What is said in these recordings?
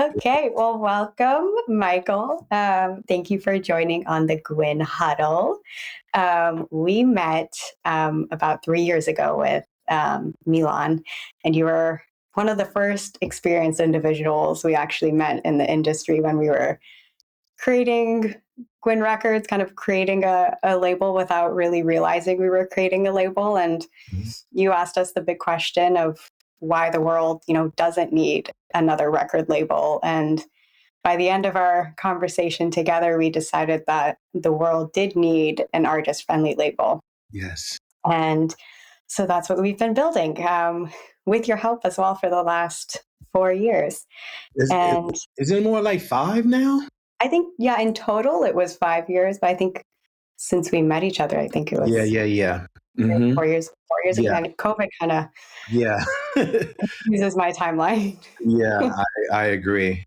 Okay, well, welcome, Michael. Thank you for joining on the Gwyn Huddle. We met about 3 years ago with Milan, and you were one of the first experienced individuals we actually met in the industry when we were creating Gwyn Records, kind of creating a label without really realizing we were creating a label. And you asked us the big question of why the world, doesn't need another record label. And by the end of our conversation together, we decided that the world did need an artist-friendly label. Yes. And so that's what we've been building with your help as well for the last 4 years. Is it more like 5 now? I think, in total it was 5 years, but I think since we met each other, I think it was Yeah. Mm-hmm. 4 years ago. And COVID kind of uses my timeline. Yeah, I agree.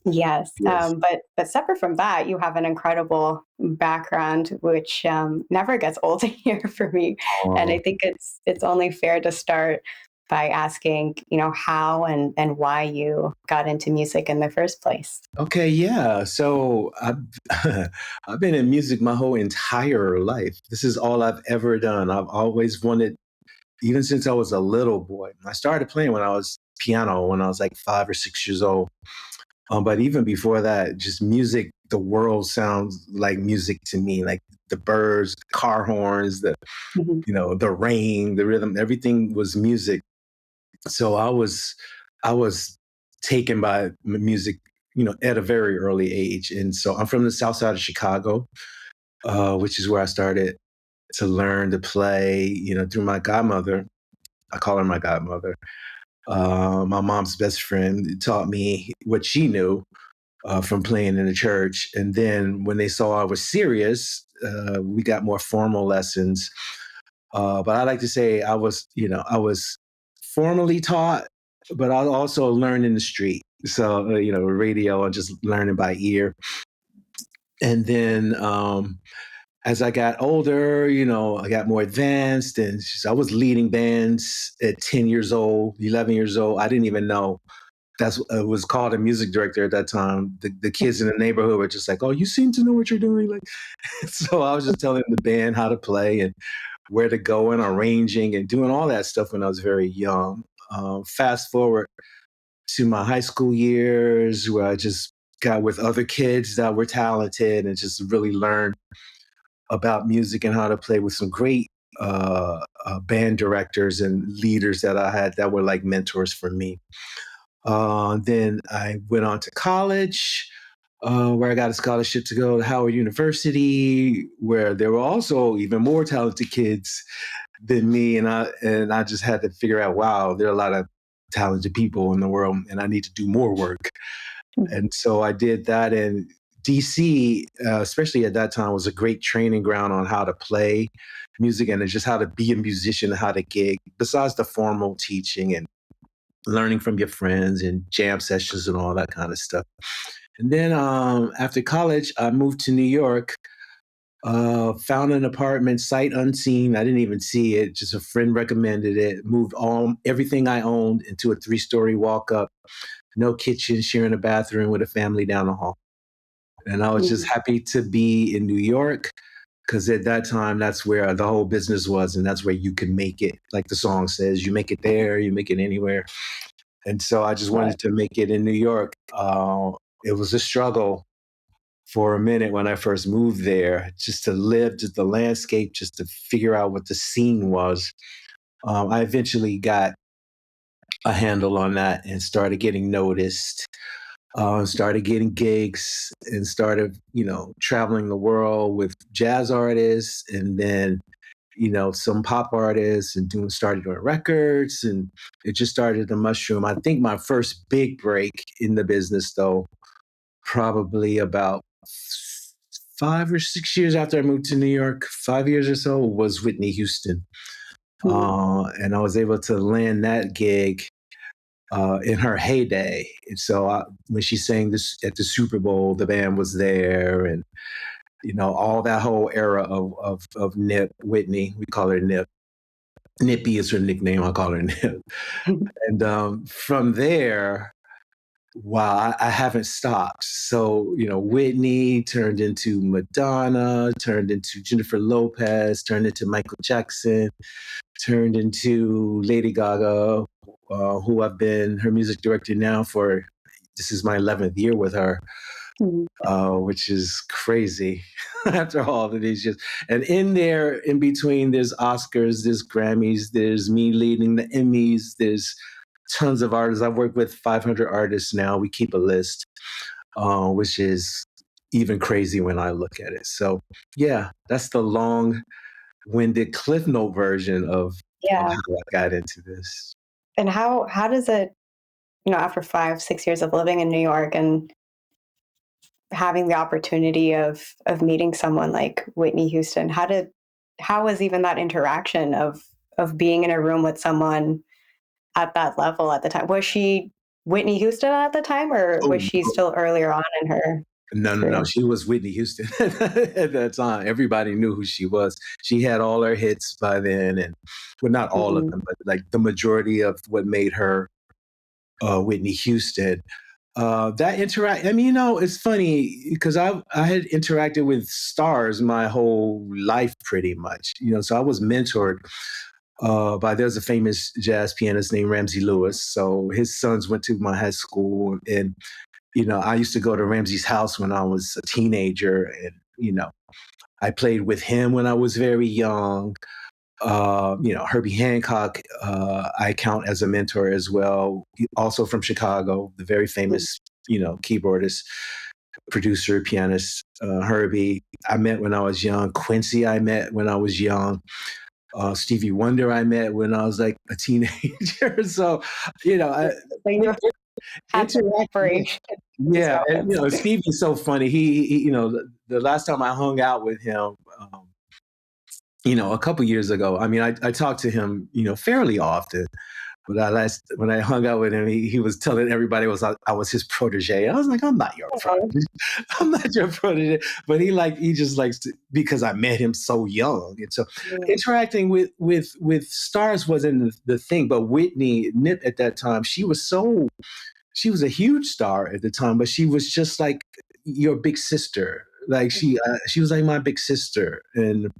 Yes. But separate from that, you have an incredible background, which never gets old to hear for me. And I think it's only fair to start by asking, how and why you got into music in the first place. Okay, yeah. So I've been in music my whole entire life. This is all I've ever done. I've always wanted, even since I was a little boy. I started playing piano when I was like 5 or 6 years old. But even before that, just music, the world sounds like music to me, like the birds, car horns, the rain, the rhythm, everything was music. So I was taken by music, at a very early age. And so I'm from the South Side of Chicago, which is where I started to learn to play, through my godmother. I call her my godmother. My mom's best friend taught me what she knew from playing in the church. And then when they saw I was serious, we got more formal lessons. But I like to say I was formally taught, but I also learned in the street. So, radio and just learning by ear. And then as I got older, I got more advanced, and I was leading bands at 10 years old, 11 years old. I didn't even know was called a music director at that time. The kids in the neighborhood were just like, "Oh, you seem to know what you're doing." Like, so I was just telling the band how to play and where to go and arranging and doing all that stuff when I was very young. Fast forward to my high school years, where I just got with other kids that were talented and just really learned about music and how to play with some great band directors and leaders that I had that were like mentors for me. Then I went on to college, where I got a scholarship to go to Howard University, where there were also even more talented kids than me. And I just had to figure out, wow, there are a lot of talented people in the world, and I need to do more work. And so I did that. And DC, especially at that time, was a great training ground on how to play music and just how to be a musician and how to gig, besides the formal teaching and learning from your friends and jam sessions and all that kind of stuff. And then after college, I moved to New York, found an apartment sight unseen. I didn't even see it. Just a friend recommended it. Moved everything I owned into a 3-story walk up, no kitchen, sharing a bathroom with a family down the hall. And I was just happy to be in New York, because at that time, that's where the whole business was. And that's where you can make it. Like the song says, you make it there, you make it anywhere. And so I just wanted to make it in New York. It was a struggle for a minute when I first moved there, just to live, just the landscape, just to figure out what the scene was. I eventually got a handle on that and started getting noticed, started getting gigs, and started, traveling the world with jazz artists, and then, some pop artists, and started doing records, and it just started to mushroom. I think my first big break in the business, though, probably about 5 or 6 years after I moved to New York, 5 years or so, was Whitney Houston. And I was able to land that gig in her heyday. And so when she sang this at the Superbowl, the band was there, and all that whole era of Nip, Whitney, we call her Nip. Nippy is her nickname. I call her Nip. And from there, Wow, I haven't stopped. So, Whitney turned into Madonna, turned into Jennifer Lopez, turned into Michael Jackson, turned into Lady Gaga, who I've been her music director now for, this is my 11th year with her, Mhm. which is crazy after all of these years. And in there, in between, there's Oscars, there's Grammys, there's me leading the Emmys, there's tons of artists. I've worked with 500 artists now. We keep a list, which is even crazy when I look at it. So, yeah, that's the long-winded Cliff Note version of Yeah. how I got into this. And how does it, after 5, 6 years of living in New York and having the opportunity of meeting someone like Whitney Houston, how was even that interaction of being in a room with someone at that level at the time? Was she Whitney Houston at the time, or Oh, was she still earlier on in her no, no, no. career? She was Whitney Houston at that time. Everybody knew who she was. She had all her hits by then, and well, not all of Mhm. them, but like the majority of what made her Whitney Houston. That interact. I mean, it's funny because I had interacted with stars my whole life, pretty much. So I was mentored by there's a famous jazz pianist named Ramsey Lewis. So his sons went to my high school, and I used to go to Ramsey's house when I was a teenager, and I played with him when I was very young. Herbie Hancock, I count as a mentor as well. Also from Chicago, the very famous, keyboardist, producer, pianist, Herbie. I met when I was young. Quincy, I met when I was young. Stevie Wonder, I met when I was like a teenager. So, I, So you had the interact. inspiration for these Yeah, and moments. Stevie's so funny. He the last time I hung out with him, a couple years ago. I mean, I talked to him, fairly often. But when I hung out with him, he was telling everybody I was his protege. I was like, I'm not your Oh, protege. I'm not your protege. But he just likes to, because I met him so young, and so mm, interacting with stars wasn't the thing. But Whitney Nip at that time, she was a huge star at the time, but she was just like your big sister. Like she was like my big sister, and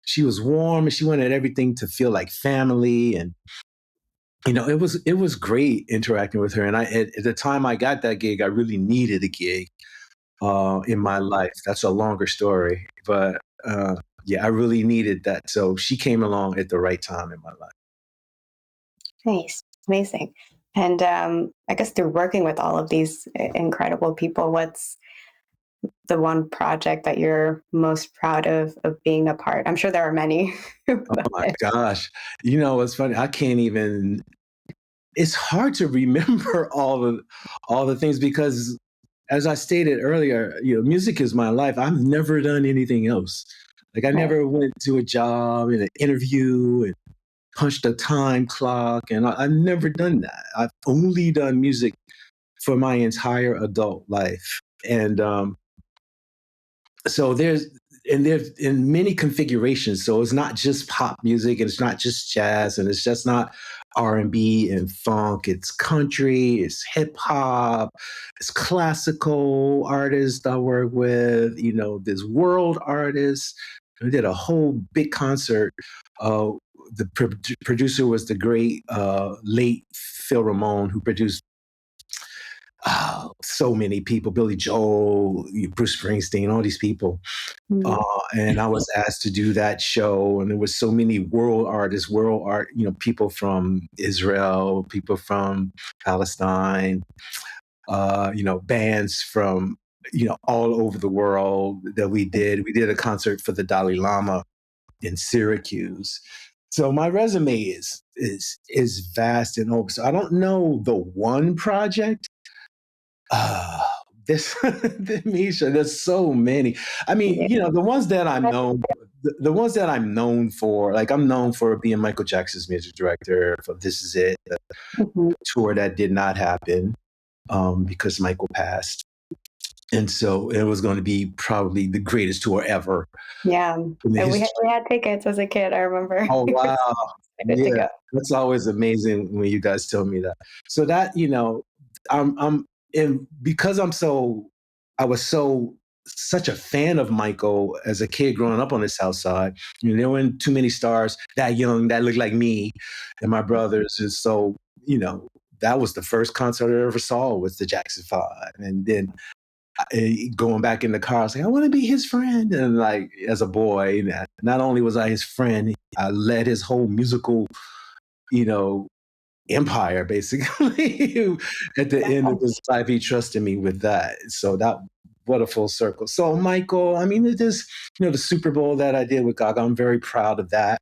she was warm, and she wanted everything to feel like family. And it was great interacting with her. And at the time I got that gig, I really needed a gig in my life. That's a longer story, but yeah, I really needed that. So she came along at the right time in my life. nice, amazing. And I guess through working with all of these incredible people, what's the one project that you're most proud of being a part? I'm sure there are many. Oh my gosh. What's funny? I can't even, it's hard to remember all the things because as I stated earlier, music is my life. I've never done anything else. Like I Right. never went to a job and an interview and punched a time clock, and I've never done that. I've only done music for my entire adult life. And so there's in many configurations. So it's not just pop music, and it's not just jazz, and it's just not R&B and funk. It's country, it's hip hop, it's classical artists I work with. There's world artists. We did a whole big concert. Uh, the producer was the great late Phil Ramone, who produced so many people, Billy Joel, Bruce Springsteen, all these people. Mm, And I was asked to do that show, and there was so many world artists, world art, people from Israel, people from Palestine, bands from all over the world that we did. We did a concert for the Dalai Lama in Syracuse. So my resume is vast and open. So I don't know the one project. Uh, this Misha, there's so many. I mean, yeah. the ones that the ones that I'm known for, like I'm known for being Michael Jackson's music director for This Is It, the Mhm. tour that did not happen because Michael passed. And so it was going to be probably the greatest tour ever Yeah. in the And history. we had tickets as a kid, I remember. Oh wow. Excited to Yeah. go. That's always amazing when you guys tell me that. So that, I'm and because I was such a fan of Michael as a kid growing up on the South Side. You know, there weren't too many stars that young that looked like me and my brothers. And so, you know, that was the first concert I ever saw was the Jackson Five. And then going back in the car, I was like, I want to be his friend. And like, as a boy, not only was I his friend, I led his whole musical, you know, empire basically. At the end of his life, he trusted me with that. So that, what a full circle. So Michael, I mean, it is, you know, the Super Bowl that I did with Gaga, I'm very proud of that.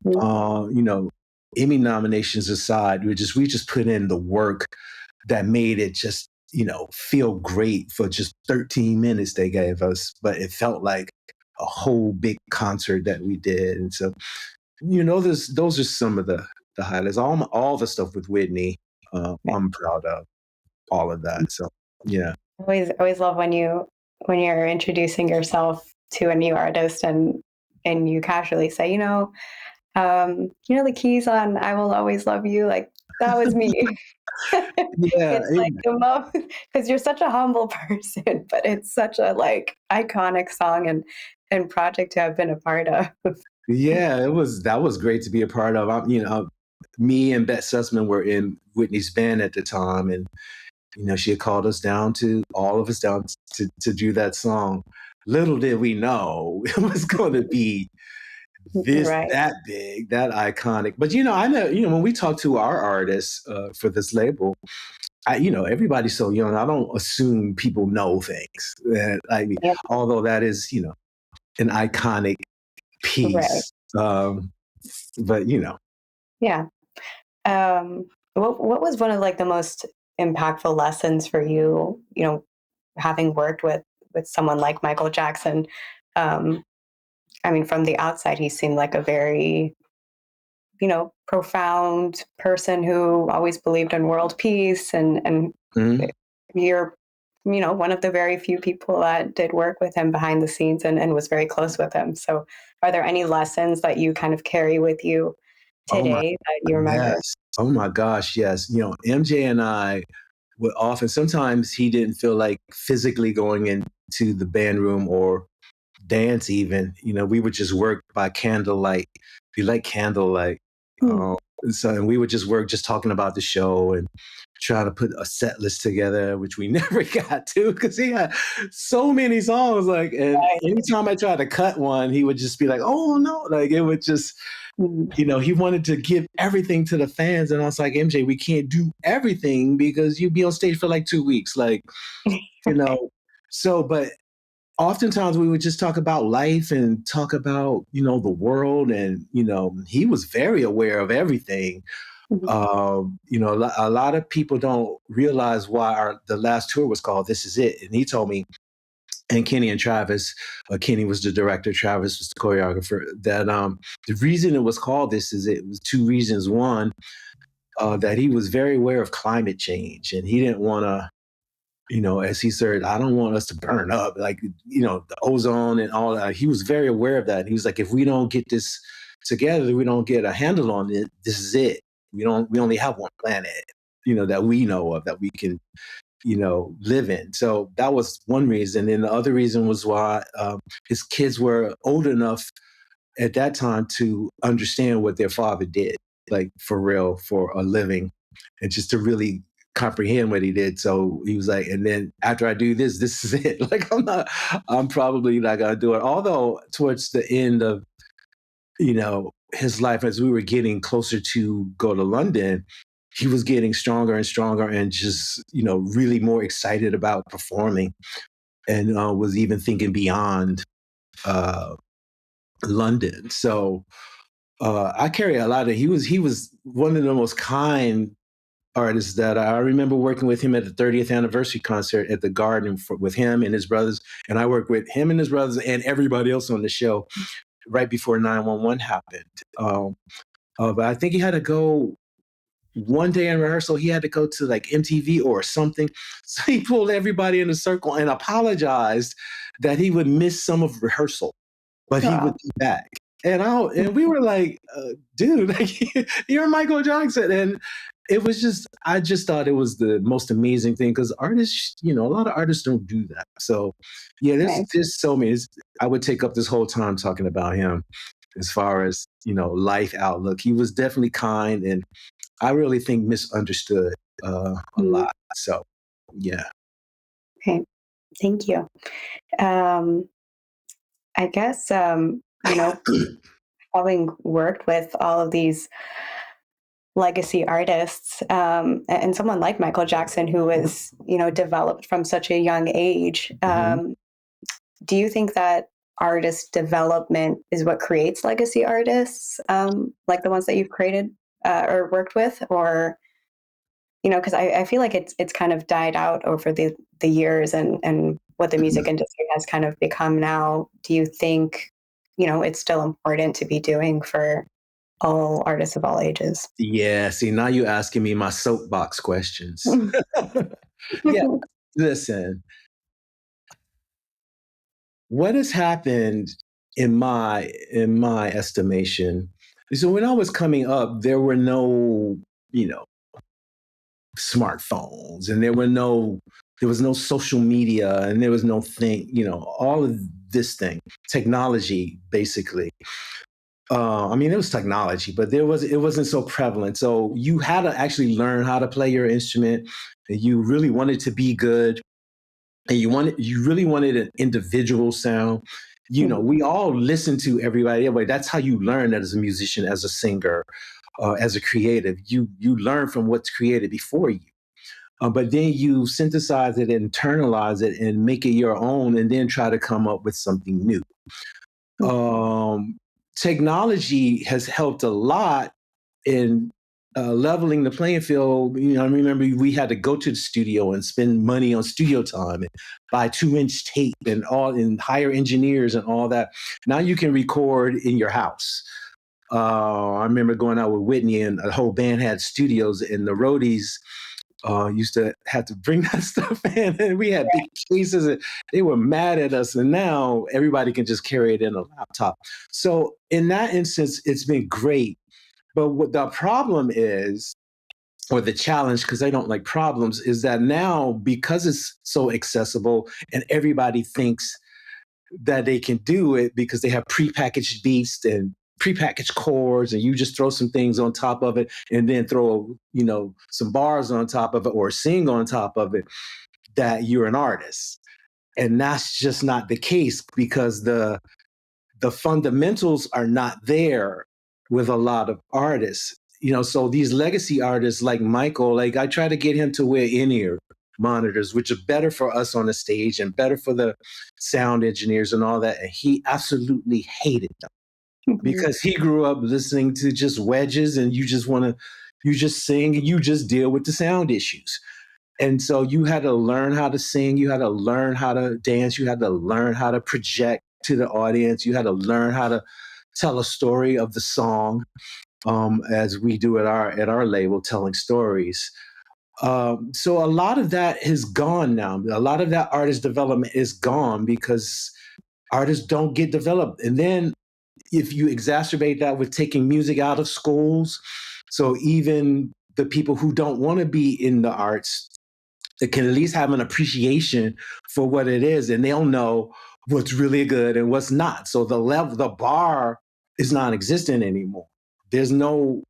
You know, Emmy nominations aside, we just put in the work that made it just, you know, feel great for just 13 minutes they gave us, but it felt like a whole big concert that we did. And so, you know, those are some of the highlights. All the stuff with Whitney, I'm proud of all of that. So yeah. Always love when you're introducing yourself to a new artist and you casually say, you know the keys on "I Will Always Love You," like that was me. Yeah. It's like the most because you're such a humble person, but it's such a like iconic song and project to have been a part of. Yeah, that was great to be a part of. You know, me and Bette Sussman were in Whitney's band at the time, and you know, she had called us down to all of us down to do that song. Little did we know it was going to be Right. that big, that iconic. But you know, I know, you know, when we talk to our artists for this label, you know, everybody's so young. I don't assume people know things. I mean, Yeah. although that is, you know, an iconic Right. piece. But you know, Yeah. What was one of like the most impactful lessons for you, having worked with someone like Michael Jackson? Um, I mean, from the outside, he seemed like a very, profound person who always believed in world peace and mhm. you're, one of the very few people that did work with him behind the scenes and was very close with him. So are there any lessons that you kind of carry with you Oh my, today that you remember? yes. Oh my gosh, yes. You know, MJ and I would often, sometimes he didn't feel like physically going into the band room or dance even. You know, we would just work by candlelight. We like candlelight. Hmm. Um, and we would just work just talking about the show and trying to put a set list together, which we never got to because he had so many songs. Like, and Right. anytime I tried to cut one, he would just be like, "Oh no!" Like it would just, Mhm. you know, he wanted to give everything to the fans, and I was like, "MJ, we can't do everything because you'd be on stage for like 2 weeks." Like, you know, so but oftentimes we would just talk about life and talk about, you know, the world. And, you know, he was very aware of everything. Mhm. You know, a lot of people don't realize why the last tour was called This Is It. And he told me, and Kenny and Travis, Kenny was the director, Travis was the choreographer, that the reason it was called This Is It was two reasons. One, that he was very aware of climate change and he didn't want to, you know, as he said, I don't want us to burn up, like, you know, the ozone and all that. He was very aware of that. He was like, if we don't get this together, we don't get a handle on it, this is it. We only have one planet, you know, that we know of that we can, you know, live in. So that was one reason. And the other reason was why his kids were old enough at that time to understand what their father did, like for real, for a living, and just to really comprehend what he did. So he was like, and then after I do this, this is it. Like I'm probably not gonna do it. Although towards the end of, you know, his life, as we were getting closer to go to London, he was getting stronger and stronger and just, you know, really more excited about performing and was even thinking beyond uh, London. So I carry a lot of. He was one of the most kind artists that I remember working with him at the 30th anniversary concert at the Garden with him and his brothers, and I worked with him and his brothers and everybody else on the show right before 911 happened. But I think he had to go one day in rehearsal. He had to go to like MTV or something, so he pulled everybody in a circle and apologized that he would miss some of rehearsal, but he would Wow. be back. And we were like, dude, like, you're Michael Jackson. it was just, I just thought it was the most amazing thing because artists, a lot of artists don't do that. So yeah, Right. there's so many. I would take up this whole time talking about him as far as, life outlook. He was definitely kind and I really think misunderstood a Mm. lot. So yeah. Okay. Thank you. Um, I guess, having worked with all of these legacy artists, and someone like Michael Jackson, who was, developed from such a young age, Mhm. do you think that artist development is what creates legacy artists, like the ones that you've created or worked with, or because I feel like it's kind of died out over the years and what the music industry has kind of become now. Do you think it's still important to be doing for all artists of all ages? Yeah, see, now you're asking me my soapbox questions. Yeah, listen, what has happened in my estimation, so when I was coming up, there were no, you know, smartphones and there was no social media and there was no thing, all of this thing, technology basically. I mean, it was technology, but it wasn't so prevalent. So you had to actually learn how to play your instrument, and you really wanted to be good, and you really wanted an individual sound. Mhm. We all listen to everybody. Anyway, that's how you learn as a musician, as a singer, as a creative. You learn from what's created before you. But then you synthesize it, internalize it, and make it your own, and then try to come up with something new. um, Technology has helped a lot in leveling the playing field. I remember we had to go to the studio and spend money on studio time and buy 2-inch tape and hire engineers and all that. Now you can record in your house. I remember going out with Whitney and a whole band had studios, and the roadies used to have to bring that stuff in, and we had big cases, and they were mad at us. And now everybody can just carry it in a laptop. So in that instance, it's been great. But what the problem is, or the challenge, because I don't like problems, is that now because it's so accessible and everybody thinks that they can do it because they have prepackaged beats and prepackaged chords, and you just throw some things on top of it and then throw some bars on top of it or sing on top of it, that you're an artist. And that's just not the case because the fundamentals are not there with a lot of artists. So these legacy artists like Michael, like I try to get him to wear in-ear monitors, which are better for us on the stage and better for the sound engineers and all that. And he absolutely hated them Mhm. because he grew up listening to just wedges, and you just sing and you just deal with the sound issues. And so you had to learn how to sing, you had to learn how to dance, you had to learn how to project to the audience, you had to learn how to tell a story of the song, as we do at our label, telling stories. So a lot of that is gone now. A lot of that artist development is gone because artists don't get developed. And then if you exacerbate that with taking music out of schools, so even the people who don't want to be in the arts, that can at least have an appreciation for what it is, and they'll know what's really good and what's not. So the bar is non-existent anymore. There's no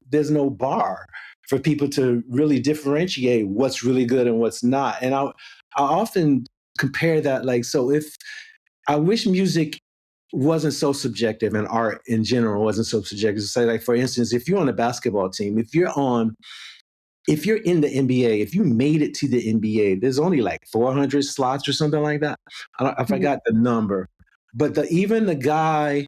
bar for people to really differentiate what's really good and what's not. And I often compare that, like, so if I wish music wasn't so subjective, and art in general wasn't so subjective. Say, like, for instance, if you're on a basketball team, if you're in the NBA, if you made it to the NBA, there's only like 400 slots or something like that. I Mhm. forgot the number. But even the guy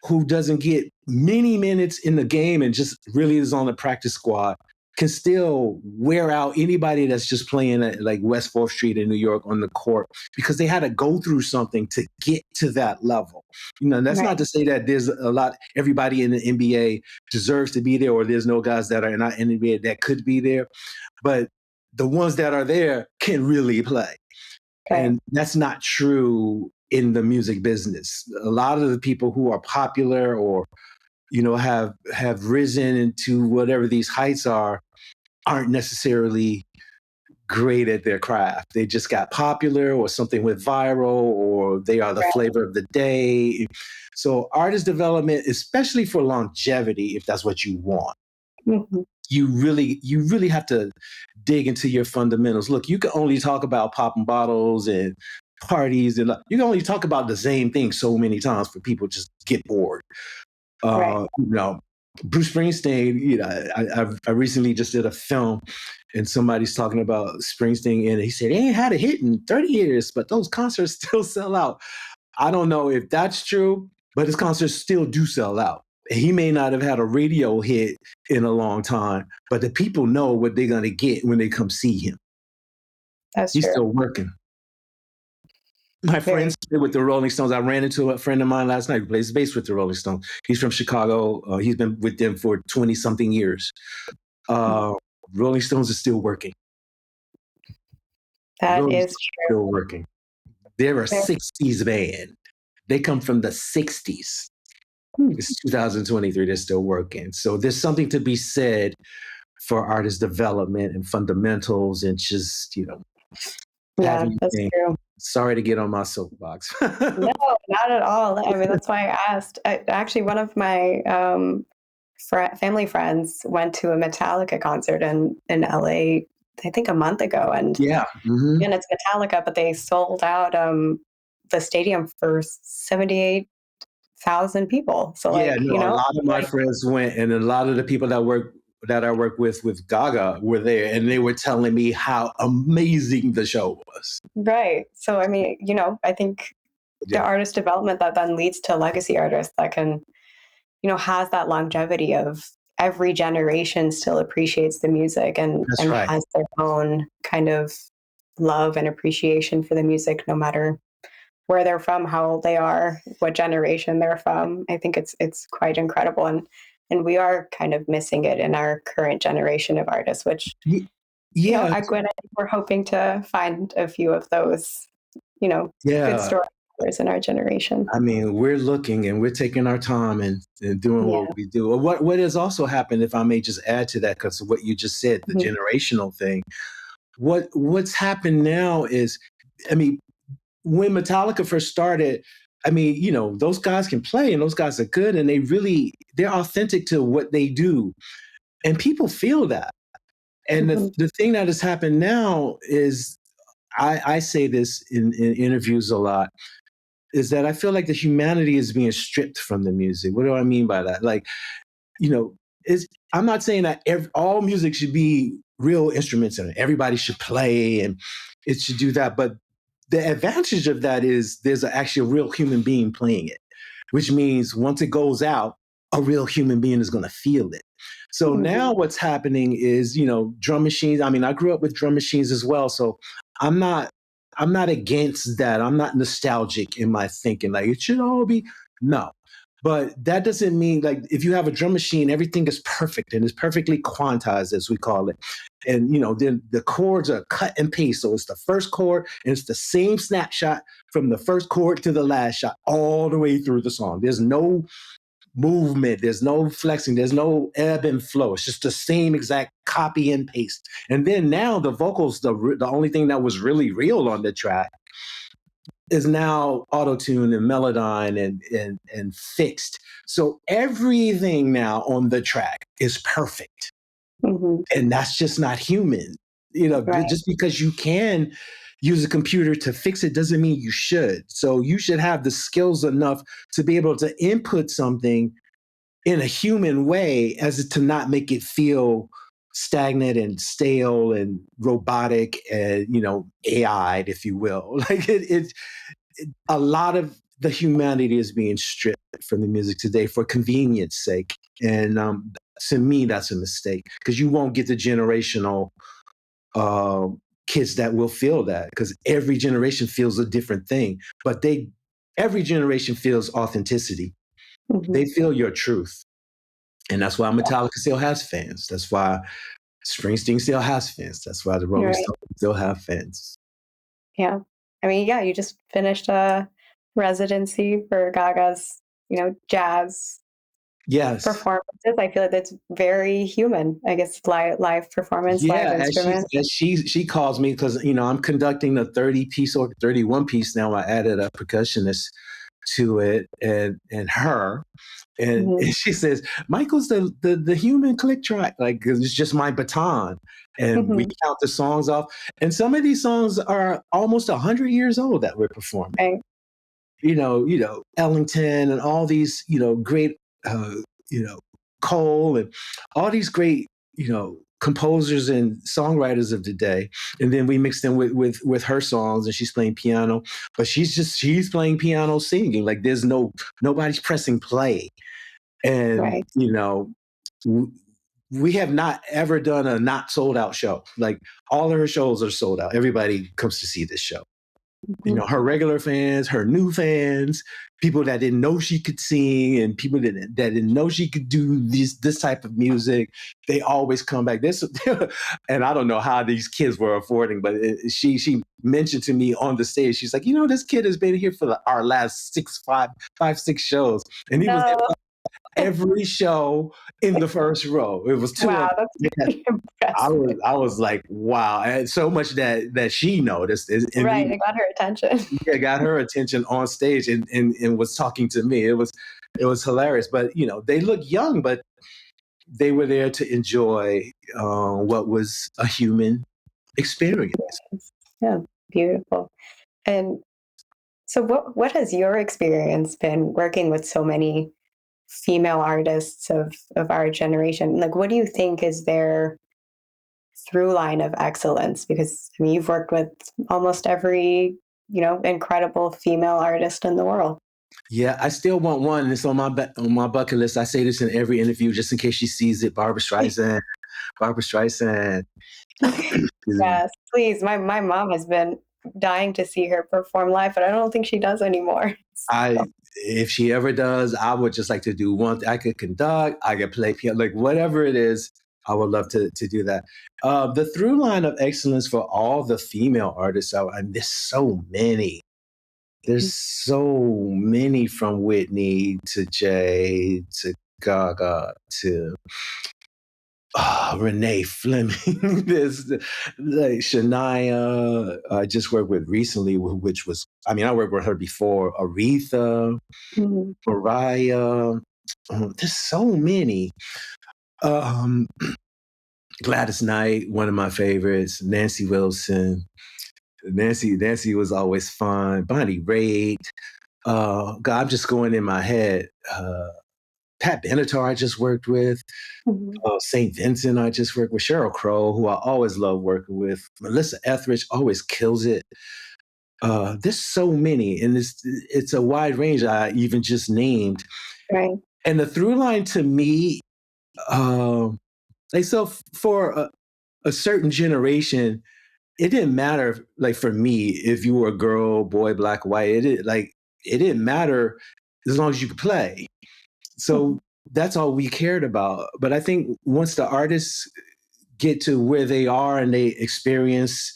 who doesn't get many minutes in the game and just really is on the practice squad can still wear out anybody that's just playing at like West 4th Street in New York on the court, because they had to go through something to get to that level. That's Right. not to say that everybody in the NBA deserves to be there, or there's no guys that are not in the NBA that could be there, but the ones that are there can really play. Okay. And that's not true in the music business. A lot of the people who are popular or have risen into whatever these heights are, aren't necessarily great at their craft. They just got popular, or something went viral, or they are the Right. flavor of the day. So artist development, especially for longevity, if that's what you want, Mm-hmm. you really have to dig into your fundamentals. Look, you can only talk about popping bottles and parties, and you can only talk about the same thing so many times for people just get bored. Right. You know, Bruce Springsteen, you know, I recently just did a film, and somebody's talking about Springsteen, and he said he ain't had a hit in 30 years, but those concerts still sell out. I don't know if that's true, but his concerts still do sell out. He may not have had a radio hit in a long time, but the people know what they're going to get when they come see him. That's He's true. still working. My friends with the Rolling Stones. I ran into a friend of mine last night who plays bass with the Rolling Stones. He's from Chicago. He's been with them for 20 something years. Rolling Stones is still working. That Rolling is Stones true. still working. They're a 60s band. They come from the 60s. It's 2023. They're still working. So there's something to be said for artist development and fundamentals, and just, you know, Yeah, having that's things. true. Sorry to get on my soapbox. No, not at all. I mean, that's why I asked. Actually, one of my family friends went to a Metallica concert in LA, I think a month ago, and Yeah. Mm-hmm. again, it's Metallica, but they sold out the stadium for 78,000 people. So, Yeah, like, no, you a know, lot of my like, friends went, and a lot of the people that I work with Gaga were there, and they were telling me how amazing the show was. right. So, I mean, you know, I think the Yeah, artist development that then leads to legacy artists that can, you know, has that longevity of every generation still appreciates the music that's and right. has their own kind of love and appreciation for the music, no matter where they're from, how old they are, what generation they're from. I think it's quite incredible, and we are kind of missing it in our current generation of artists, which, Y- you know, Yeah, at Gwen, I think we're hoping to find a few of those, you know, good yeah. storytellers in our generation. I mean, we're looking, and we're taking our time, and doing Yeah. what we do. What has also happened, if I may just add to that, because of what you just said, the Mhm. generational thing. What's happened now is, I mean, when Metallica first started, I mean, you know, those guys can play, and those guys are good, and they're authentic to what they do. And people feel that. And Mhm. the thing that has happened now is, I say this in interviews a lot, is that I feel like the humanity is being stripped from the music. What do I mean by that? Like, you know, I'm not saying that all music should be real instruments and everybody should play and it should do that. But the advantage of that is there's actually a real human being playing it, which means once it goes out, a real human being is going to feel it. So Mhm. now what's happening is, you know, drum machines. I mean, I grew up with drum machines as well. So I'm not, I'm not against that. I'm not nostalgic in my thinking. Like it should all be, no. But that doesn't mean, like, if you have a drum machine, everything is perfect and is perfectly quantized, as we call it. And, you know, then the chords are cut and paste. So it's the first chord and it's the same snapshot from the first chord to the last shot all the way through the song. There's no movement, there's no flexing, there's no ebb and flow. It's just the same exact copy and paste. And then now the vocals, the only thing that was really real on the track is now auto-tuned and melodyne and fixed. So everything now on the track is perfect. Mhm. And that's just not human. You know, Right. just because you can use a computer to fix it doesn't mean you should. So you should have the skills enough to be able to input something in a human way, as to not make it feel stagnant and stale and robotic and, you know, AI'd, if you will. Like a lot of the humanity is being stripped from the music today for convenience sake. And to me, that's a mistake, because you won't get the generational uh, kids that will feel that, because every generation feels a different thing. But every generation feels authenticity. They Mhm. feel your truth. And that's why Metallica still has fans. That's why Springsteen still has fans. That's why the Rolling Right. Stones still have fans. Yeah. I mean, yeah, you just finished a residency for Gaga's, you know, jazz Yes. performances. I feel like that's very human. I guess live performance, live Yeah, instrument. as she calls me because I'm conducting a 30-piece or 31-piece now. I added a percussionist to it and her. And Mhm. she says, Michael's the human click track. Like, 'cause it's just my baton. And we Mhm. count the songs off. And some of these songs are almost 100 years old that we're performing. Right. Ellington and all these, great, uh, you know, Cole and all these great, composers and songwriters of the day. And then we mix them with her songs, and she's playing piano, but she's playing piano singing. Like there's nobody's pressing play. And, Right. w- we have not ever done a not sold out show. Like all of her shows are sold out. Everybody comes to see this show. Mhm. Her regular fans, her new fans, people that didn't know she could sing, and people that didn't know she could do this type of music. They always come back. This, and I don't know how these kids were affording, but she mentioned to me on the stage. She's like, this kid has been here for our last 6 shows, and he was No. every show in the first row. It was two of Wow, that's them. pretty I impressive. was like, wow. And so much that she noticed, and Right, even it got her attention. yeah, got her attention on stage, and was talking to me. It was hilarious. But they look young, but they were there to enjoy what was a human experience. Yeah, beautiful. And so what has your experience been working with so many female artists of our generation? Like what do you think is their through line of excellence? Because I mean you've worked with almost every, incredible female artist in the world. Yeah, I still want one. It's on my bucket list. I say this in every interview, just in case she sees it. Barbara Streisand. Barbara Streisand. Yes, please. My mom has been dying to see her perform live, but I don't think she does anymore. So, If she ever does, I would just like to do one. I could conduct, I could play piano, like whatever it is. I would love to do that. The through line of excellence for all the female artists, and there's so many. There's so many, from Whitney to Jay to Gaga to Renee Fleming. There's like Shania. I just worked with recently, which was, I worked with her before. Aretha, mhm. Mariah. There's so many. Um, Gladys Knight, one of my favorites. Nancy Wilson. Nancy was always fun. Bonnie Raitt. God, I'm just going in my head. Pat Benatar, I just worked with. Mhm. St. Vincent, I just worked with. Sheryl Crow, who I always love working with. Melissa Etheridge always kills it. There's so many, and it's a wide range I even just named. Right. And the through line to me, for a certain generation, it didn't matter. Like for me, if you were a girl, boy, black, white, it didn't matter as long as you could play. Mhm. So that's all we cared about. But I think once the artists get to where they are and they experience,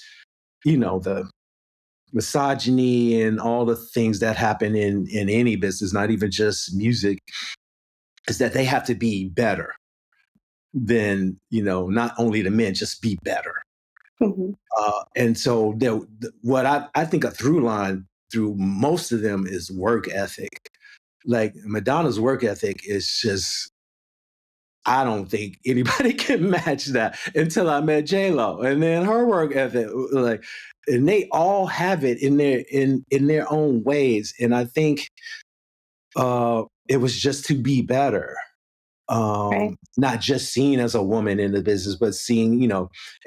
the misogyny and all the things that happen in any business, not even just music, is that they have to be better than, not only the men, just be better. Mhm. And so what I think a through line through most of them is work ethic. Like Madonna's work ethic is just, I don't think anybody can match that until I met J Lo, and then her work ethic, like, and they all have it in their own ways. And I think it was just to be better, Right. not just seen as a woman in the business, but seen,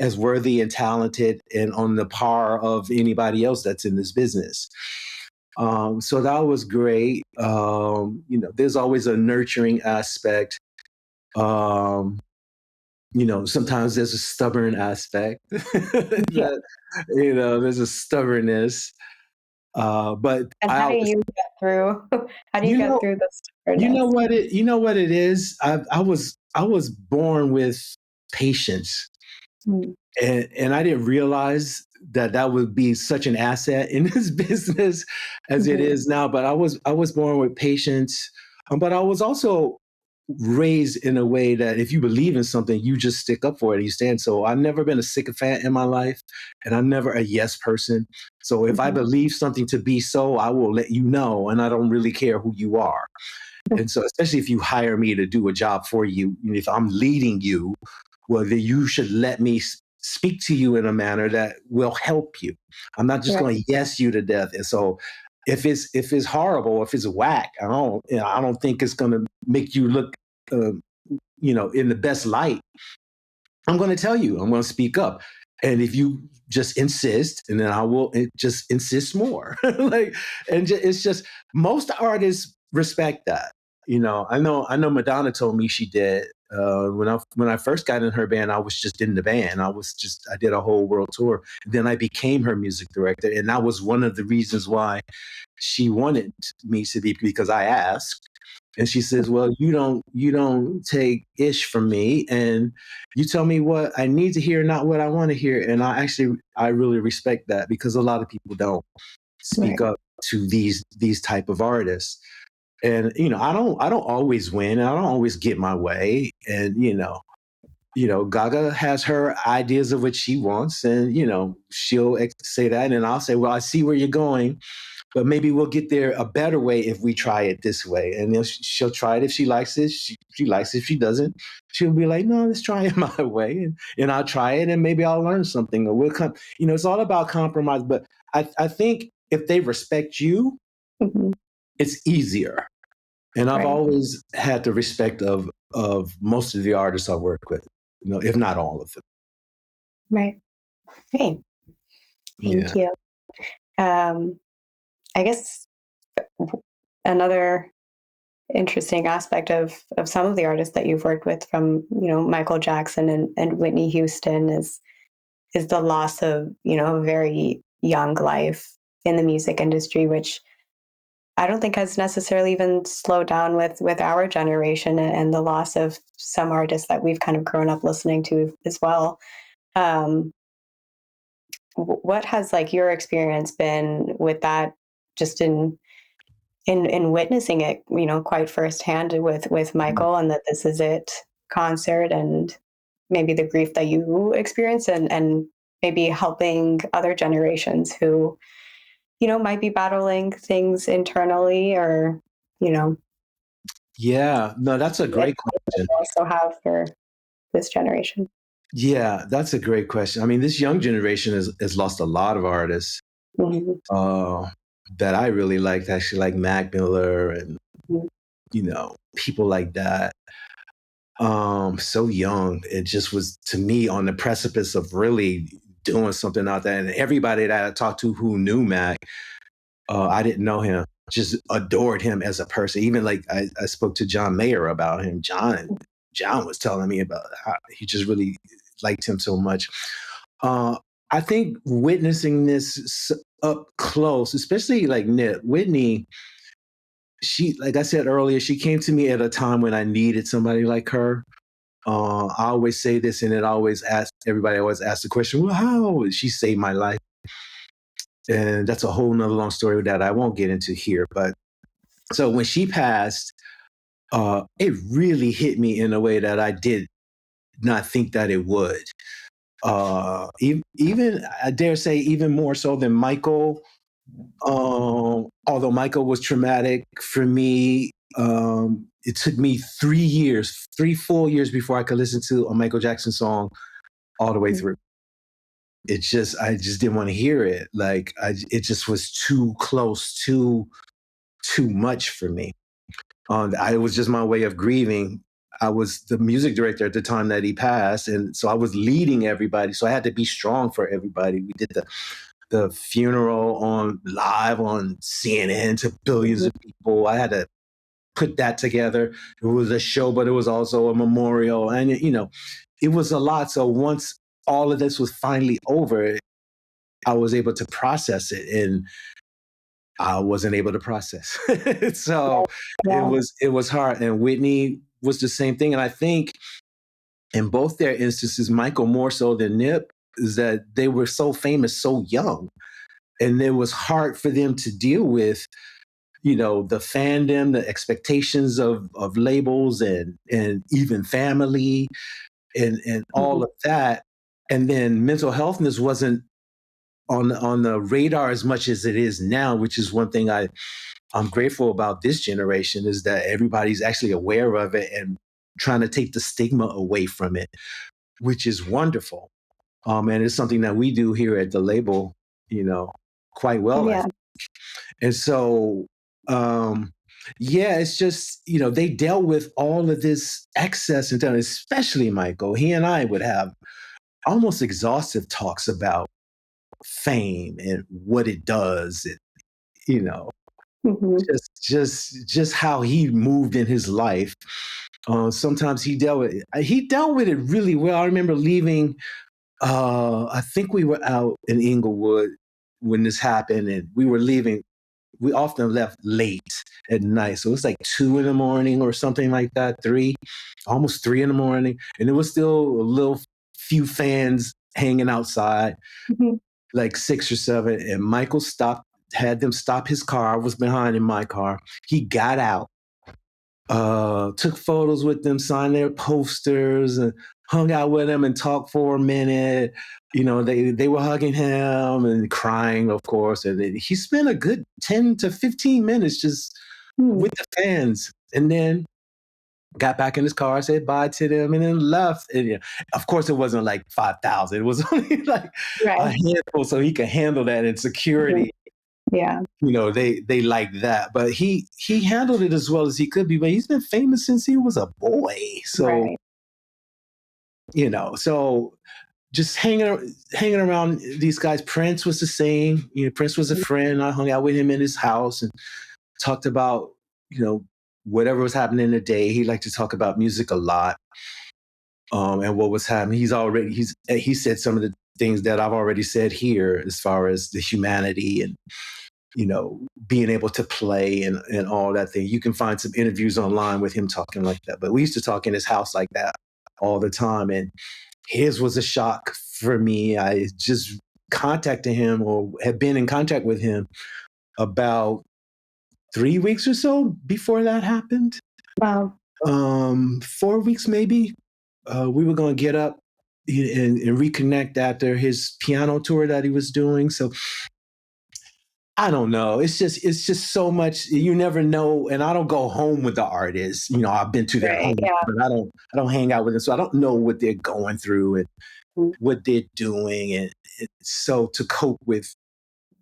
as worthy and talented and on the par of anybody else that's in this business. So that was great. There's always a nurturing aspect. Um, Sometimes there's a stubborn aspect Yeah. that, there's a stubbornness. But And I how do always, you get through how do you you get know, through the stubbornness? you know what it is. I was born with patience, Mm. and I didn't realize that would be such an asset in this business as it Mhm. is now. But I was born with patience, but I was also raised in a way that if you believe in something, you just stick up for it and you stand. So I've never been a sycophant in my life, and I'm never a yes person. So if I believe something to be so, I will let you know, and I don't really care who you are. And so, especially if you hire me to do a job for you, if I'm leading you, well, then you should let me speak to you in a manner that will help you. I'm not just going to yes you to death. And so, if it's horrible, if it's whack, I don't think it's going to make you look, in the best light. I'm going to tell you. I'm going to speak up. And if you just insist, and then I will just insist more. It's just most artists respect that. I know Madonna told me she did. When I first got in her band, I was just in the band. I did a whole world tour. Then I became her music director, and that was one of the reasons why she wanted me to be, because I asked. And she says, "Well, you don't take ish from me, and you tell me what I need to hear, not what I want to hear." And I really respect that, because a lot of people don't speak up to these type of artists. And I don't always win, and I don't always get my way. And Gaga has her ideas of what she wants, and she'll say that, and I'll say, "Well, I see where you're going, but maybe we'll get there a better way if we try it this way." And then she'll try it. If she likes it, she likes it. If she doesn't, she'll be like, "No, let's try it my way." And I'll try it, and maybe I'll learn something, or we'll come. It's all about compromise. But I think if they respect you, it's easier. And I've always had the respect of most of the artists I work with, if not all of them. Right. Hey, thank you. I guess another interesting aspect of some of the artists that you've worked with, from Michael Jackson and Whitney Houston, is the loss of a very young life in the music industry, which I don't think has necessarily even slowed down with our generation, and the loss of some artists that we've kind of grown up listening to as well. What has your experience been with that, just in witnessing it, quite firsthand with Michael, and that This Is It concert, and maybe the grief that you experienced, and maybe helping other generations who, might be battling things internally, or, Yeah, no, that's a great question. Also have for this generation. Yeah, that's a great question. I mean, this young generation has lost a lot of artists that I really liked, actually, like Mac Miller and, people like that. So young. It just was, to me, on the precipice of really doing something out there. And everybody that I talked to who knew Mac, I didn't know him, just adored him as a person. Even I spoke to John Mayer about him. John was telling me about how he just really liked him so much. I think witnessing this up close, especially like Whitney, she, like I said earlier, she came to me at a time when I needed somebody like her. I always say this, and everybody always asks the question, "Well, how?" She saved my life. And that's a whole nother long story that I won't get into here. But so when she passed, it really hit me in a way that I did not think that it would. Even I dare say, even more so than Michael. Although Michael was traumatic for me, it took me 3 full years before I could listen to a Michael Jackson song all the way through. I just didn't want to hear it. It just was too close, too much for me. It was just my way of grieving. I was the music director at the time that he passed, and so I was leading everybody. So I had to be strong for everybody. We did the funeral live on CNN to billions of people. I had to put that together. It was a show, but it was also a memorial, and it was a lot. So once all of this was finally over, I was able to process it, and I wasn't able to process. So it was hard. And Whitney was the same thing. And I think in both their instances, Michael more so than Nip, is that they were so famous so young. And it was hard for them to deal with the fandom, the expectations of labels and even family and all Mhm. of that. And then mental healthness wasn't on the radar as much as it is now, which is one thing I'm grateful about this generation, is that everybody's actually aware of it and trying to take the stigma away from it, which is wonderful. And it's something that we do here at the label, quite well. Yeah. And so, yeah, it's just, they dealt with all of this excess and talent, especially Michael. He and I would have almost exhaustive talks about fame and what it does, and, you know, Hmm. just how he moved in his life. Sometimes he dealt with it really well. I remember leaving. I think we were out in Inglewood when this happened, and we were leaving. We often left late at night, so it was like 2 in the morning or something like that. Almost 3 in the morning, and there was still a little few fans hanging outside, Hmm. like 6 or 7. And Michael had them stop his car. I was behind in my car. He got out, took photos with them, signed their posters, and hung out with them and talked for a minute. They were hugging him and crying, of course. And he spent a good 10 to 15 minutes just Hmm. with the fans. And then got back in his car, said bye to them, and then left. And of course, it wasn't like 5,000. It was only like a Right. handful, so he could handle that in Mhm. security. Yeah. They like that, but he handled it as well as he could be. But he's been famous since he was a boy, so Right. so just hanging around these guys. Prince was the same. Prince was a friend. I hung out with him in his house and talked about whatever was happening in the day. He liked to talk about music a lot, and what was happening. He said some of the things that I've already said here, as far as the humanity and being able to play and all that thing. You can find some interviews online with him talking like that. But we used to talk in his house like that all the time. And his was a shock for me. I just contacted him, or had been in contact with him, about 3 weeks or so before that happened. Wow. 4 weeks maybe. We were going to get up and reconnect after his piano tour that he was doing. So I don't know. It's just so much. You never know. And I don't go home with the artists. I've been to their Right. home, Yeah. but I don't hang out with them. So I don't know what they're going through and Mm. what they're doing. And so to cope with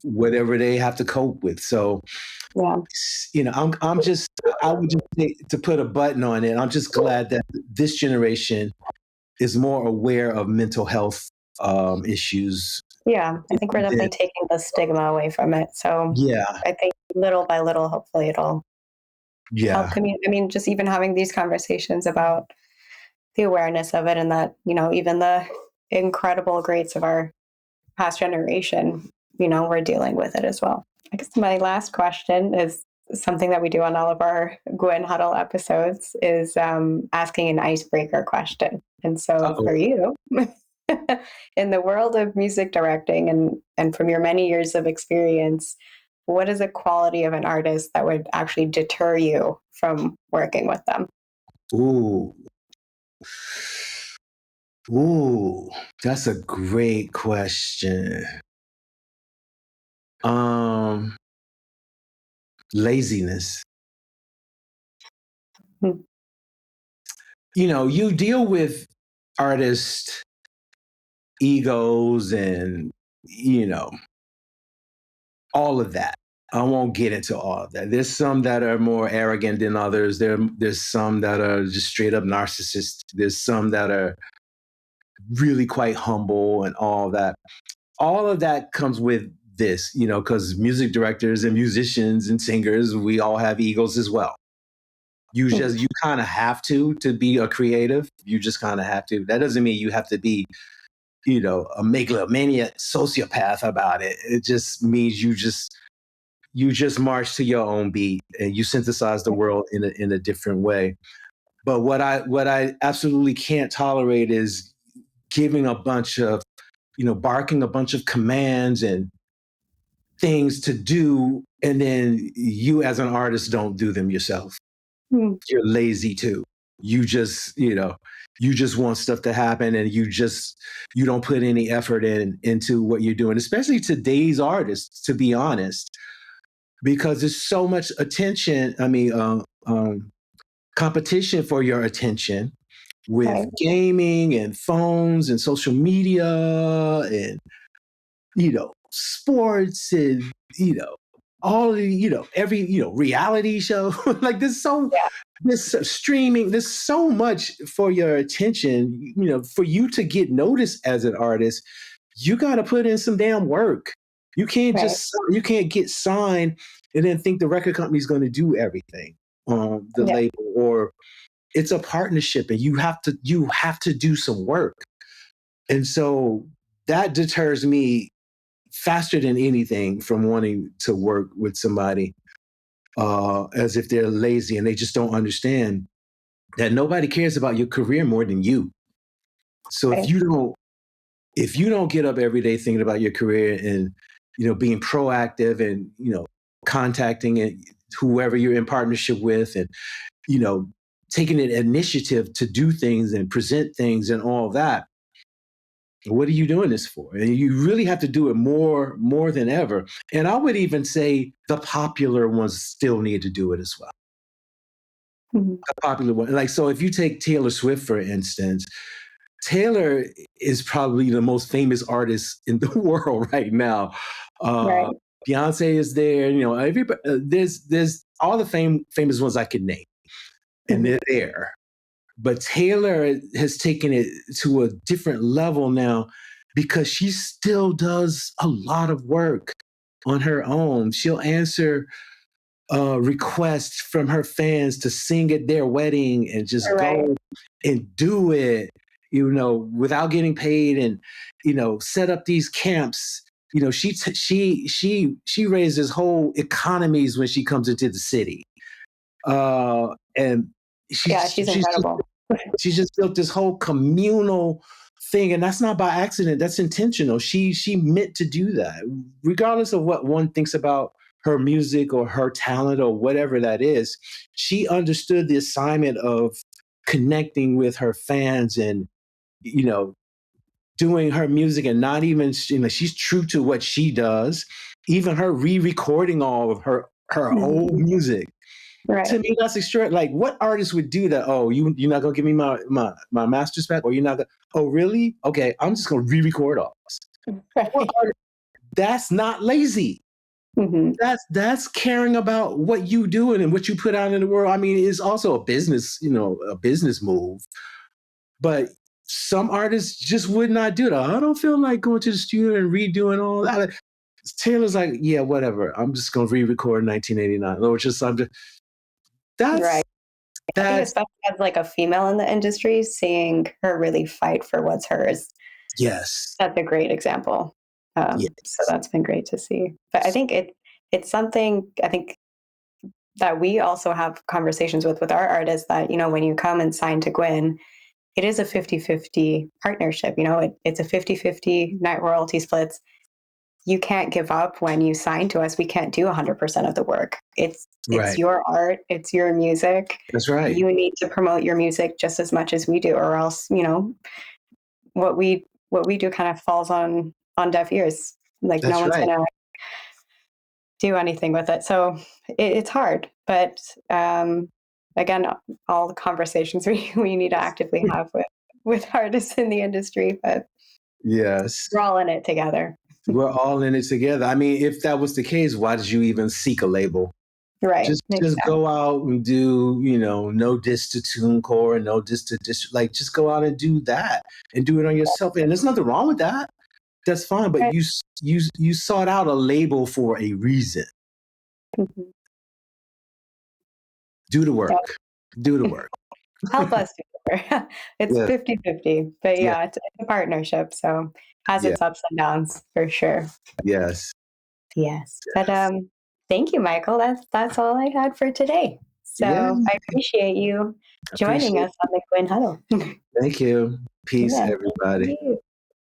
whatever they have to cope with. So, Yeah. I'm just, I would just say, to put a button on it, I'm just glad that this generation is more aware of mental health issues. Yeah. I think we're than- definitely taking the stigma away from it. So yeah. I think little by little, hopefully it'll help Yeah. community. I mean, just even having these conversations about the awareness of it, and that, even the incredible greats of our past generation, we're dealing with it as well. I guess my last question is something that we do on all of our Gwen Huddle episodes, is asking an icebreaker question. And so Uh-oh. for you, in the world of music directing, and from your many years of experience, what is a quality of an artist that would actually deter you from working with them? Ooh. Ooh, that's a great question. Um, Laziness. Hmm. You deal with artist egos and, you know, all of that. I won't get into all of that. There's some that are more arrogant than others. There's some that are just straight up narcissists. There's some that are really quite humble and all that. All of that comes with this, because music directors and musicians and singers, we all have egos as well. You kind of have to be a creative. You just kind of have to. That doesn't mean you have to be, a megalomaniac sociopath about it. It just means you just march to your own beat and you synthesize the world in a different way. But what I absolutely can't tolerate is giving a bunch of, barking a bunch of commands and things to do, and then you as an artist don't do them yourself. You're lazy too. You just, you just want stuff to happen, and you don't put any effort into what you're doing, especially today's artists, to be honest, because there's so much attention. Competition for your attention with gaming and phones and social media and, sports and, all the, every, reality show. Like there's streaming, there's so much for your attention, for you to get noticed as an artist, you got to put in some damn work. You can't you can't get signed and then think the record company's going to do everything on the label, or it's a partnership and you have to do some work. And so that deters me faster than anything from wanting to work with somebody as if they're lazy and they just don't understand that nobody cares about your career more than you. So if you don't get up every day thinking about your career and, being proactive and, contacting whoever you're in partnership with and, taking an initiative to do things and present things and all that, what are you doing this for? And you really have to do it more than ever. And I would even say the popular ones still need to do it as well. A popular one. Like, so if you take Taylor Swift, for instance, Taylor is probably the most famous artist in the world right now. Beyonce is there, everybody, there's all the famous ones I could name, and they're there. But Taylor has taken it to a different level now because she still does a lot of work on her own. She'll answer requests from her fans to sing at their wedding and just go and do it, without getting paid, and, set up these camps. She raises whole economies when she comes into the city. And she's incredible. She just built this whole communal thing, and that's not by accident. That's intentional. She meant to do that, regardless of what one thinks about her music or her talent or whatever that is. She understood the assignment of connecting with her fans and, doing her music, and not even, she's true to what she does. Even her re-recording all of her old music. Right. To me, that's extraordinary. Like, what artist would do that? Oh, you're not gonna give me my masters back, or you're not gonna? Oh, really? Okay, I'm just gonna re-record all this. Right. That's not lazy. That's caring about what you do and what you put out in the world. I mean, it's also a business, a business move. But some artists just would not do that. I don't feel like going to the studio and redoing all that. Taylor's like, yeah, whatever. I'm just gonna re-record 1989, or just that's right. I think especially as like a female in the industry, seeing her really fight for what's hers. Yes. That's a great example. So that's been great to see. But I think it's something, I think, that we also have conversations with our artists that, when you come and sign to Gwyn, it is a 50-50 partnership. It's a 50-50 net royalty splits. You can't give up when you sign to us. We can't do 100% of the work. It's your art. It's your music. That's right. You need to promote your music just as much as we do, or else, what we do kind of falls on deaf ears. Like, no one's going to do anything with it. So it's hard. But again, all the conversations we need to actively have with artists in the industry. But yes, we're all in it together. We're all in it together. I mean, if that was the case, why did you even seek a label? Right. Just go out and do, no diss to TuneCore, no diss to like, just go out and do that and do it on yourself. And there's nothing wrong with that. That's fine. But you sought out a label for a reason. Mm-hmm. Do the work. Do the work. Help us do the work. It's 50-50, but it's a partnership. So has its ups and downs for sure. Yes. But thank you, Michael. That's all I had for today. So I appreciate you joining us on the Gwyn Huddle. Thank you. Peace, everybody.